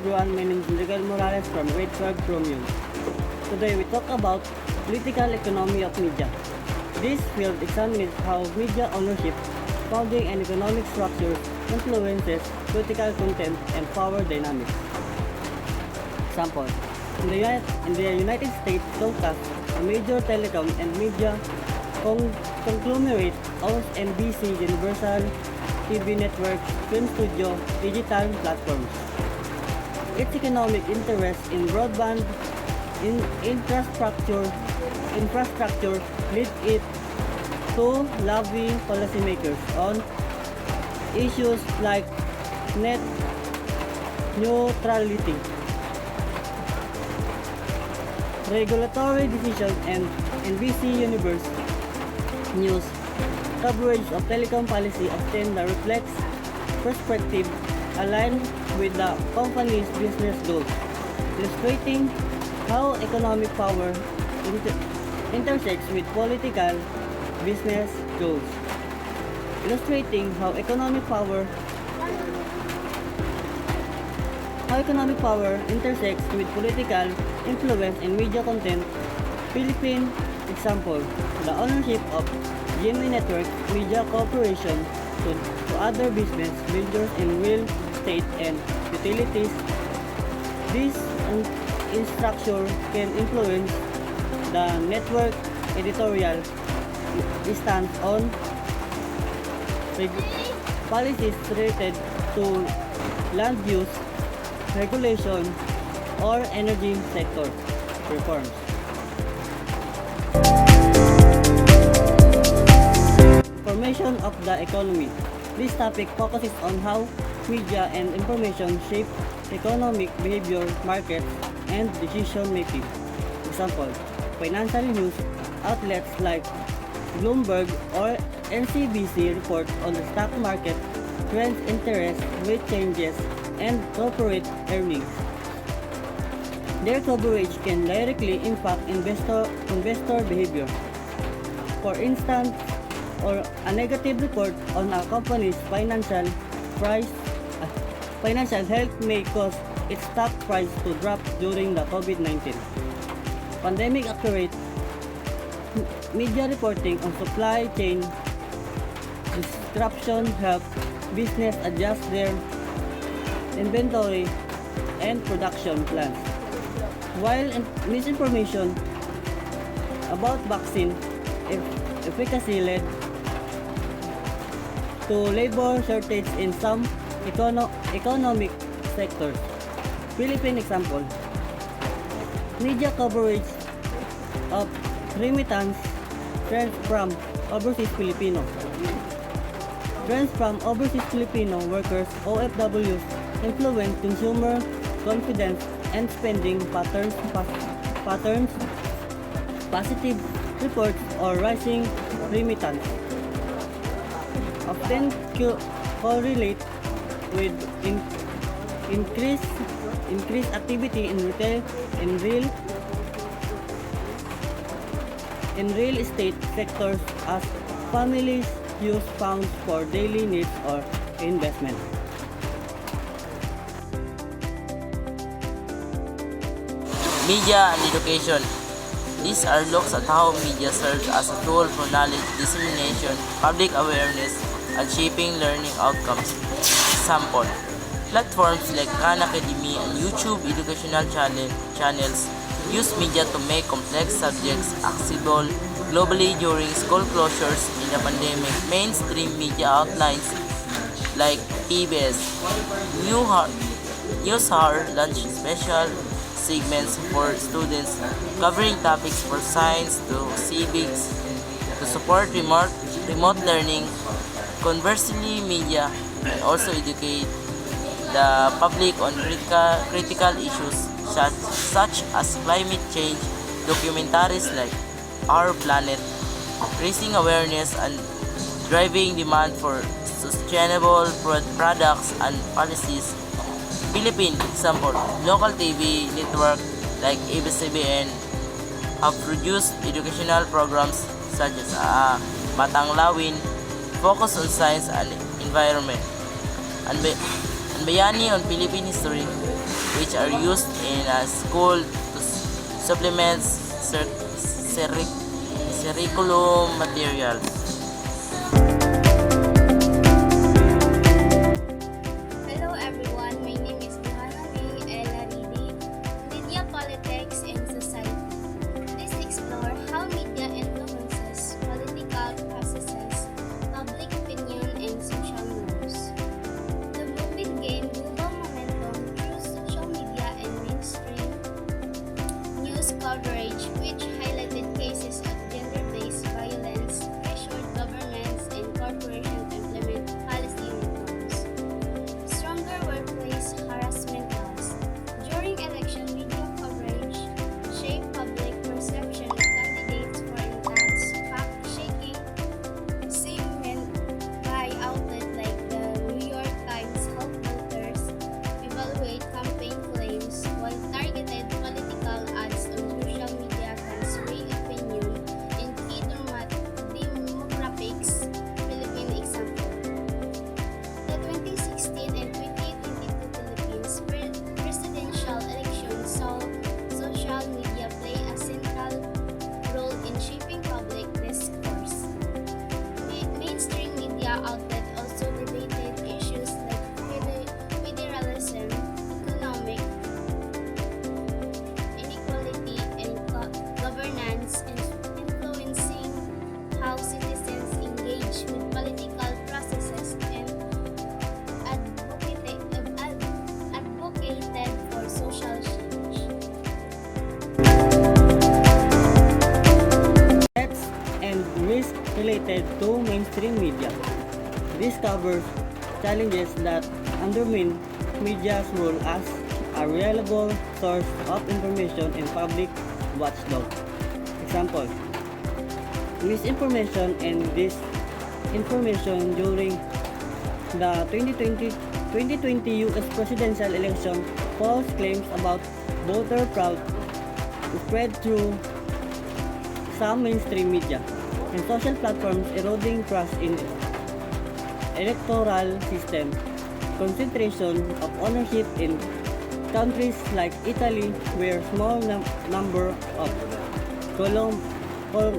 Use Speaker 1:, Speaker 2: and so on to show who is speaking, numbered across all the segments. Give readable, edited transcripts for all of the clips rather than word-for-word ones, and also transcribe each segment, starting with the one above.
Speaker 1: everyone, my name is Miguel Morales from grade 12 Chromium. Today we talk about political economy of media. This field examines how media ownership, founding and economic structures influences political content and power dynamics. Example, in the United States, Comcast, a major telecom and media conglomerate, owns NBC, Universal TV network, film studio, digital platforms. Its economic interest in broadband infrastructure lead it to lobby policymakers on issues like net neutrality, regulatory decisions, and NBC Universal News coverage of telecom policy often reflects perspective aligned with the company's business goals, illustrating how economic power intersects with political business goals. Illustrating how economic power intersects with political influence in media content. Philippine example, the ownership of GMA Network Media Corporation to other business ventures in real estate and utilities. This structure can influence the network editorial stance on policies related to land use, regulation, or energy sector reforms. Information of the economy. This topic focuses on how media and information shape economic behavior, markets, and decision making. Example, financial news outlets like Bloomberg or NCBC report on the stock market, trends, interest rate changes, and corporate earnings. Their coverage can directly impact investor behavior. For instance, or a negative report on a company's financial health may cause its stock price to drop during the COVID-19 pandemic. Accurate media reporting on supply chain disruption help business adjust their inventory and production plans, while misinformation about vaccine efficacy led to labor shortage in some economic sectors. Philippine example, media coverage of remittance trends from overseas Filipino workers OFWs influence consumer confidence and spending patterns. Positive reports or rising remittance often correlate with increased activity in retail in real estate sectors as families use funds for daily needs or investment.
Speaker 2: Media and education. These are looks at how media serves as a tool for knowledge dissemination, public awareness, and shaping learning outcomes. Example, platforms like Khan Academy and YouTube educational channels use media to make complex subjects accessible globally during school closures in the pandemic. Mainstream media outlines like PBS NewsHour launched special segments for students covering topics from science to civics to support remote learning. Conversely, media can also educate the public on critical issues such as climate change. Documentaries like Our Planet, raising awareness and driving demand for sustainable products and policies. Philippine example, local TV network like ABS-CBN have produced educational programs such as Batang Lawin, focus on science and environment, and Bayani on Philippine history, which are used in a school to supplement curriculum materials.
Speaker 3: Hello everyone, my name is Johanna May Elaridi, Media Politics and Society. Let's explore how media influences political processes, public opinion, and social norms. The movement gained global momentum through social media and mainstream news coverage, which highlighted cases of gender-based violence, pressured governments and corporations to implement policy reforms. Stronger workplace harassment laws. During election, media coverage shaped public perception of candidates for intense fact-checking segment by outlets like the New York Times help voters evaluate campaign claims, while targeted political ads on social media can sway opinion in key demographics. Philippine example. The 2016 and 2022 Philippines presidential elections saw social media play a central role in shaping public discourse. Mainstream media outlets also debated issues like federalism, economic inequality, and governance, influencing how citizens engage with political processes and advocated for social change.
Speaker 1: Threats and risks related to mainstream media. This covers challenges that undermine media's role as a reliable source of information and public watchdog. Example: misinformation and disinformation during the 2020 US presidential election. False claims about voter fraud spread through some mainstream media, and social platforms eroding trust in electoral system. Concentration of ownership in countries like Italy, where small number of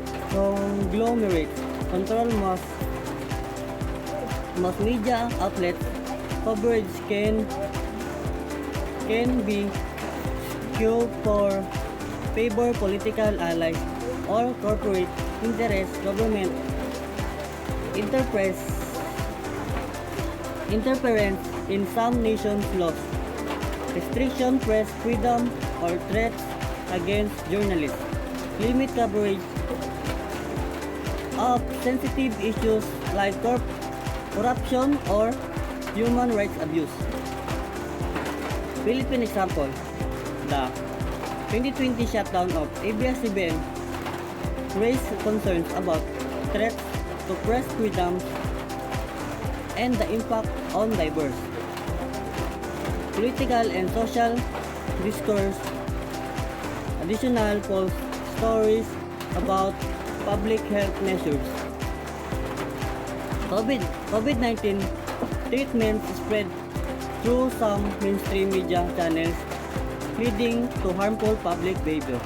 Speaker 1: conglomerates control mass media outlets. Coverage can be skewed for favor political allies or corporate interests. Government interference in some nations' laws, restriction press freedom, or threats against journalists, limit coverage of sensitive issues like corruption or human rights abuse. Philippine example: the 2020 shutdown of ABS-CBN raised concerns about threats to press freedom and the impact on diverse political and social discourse. Additional false stories about public health measures. COVID-19 treatments spread through some mainstream media channels, leading to harmful public behavior.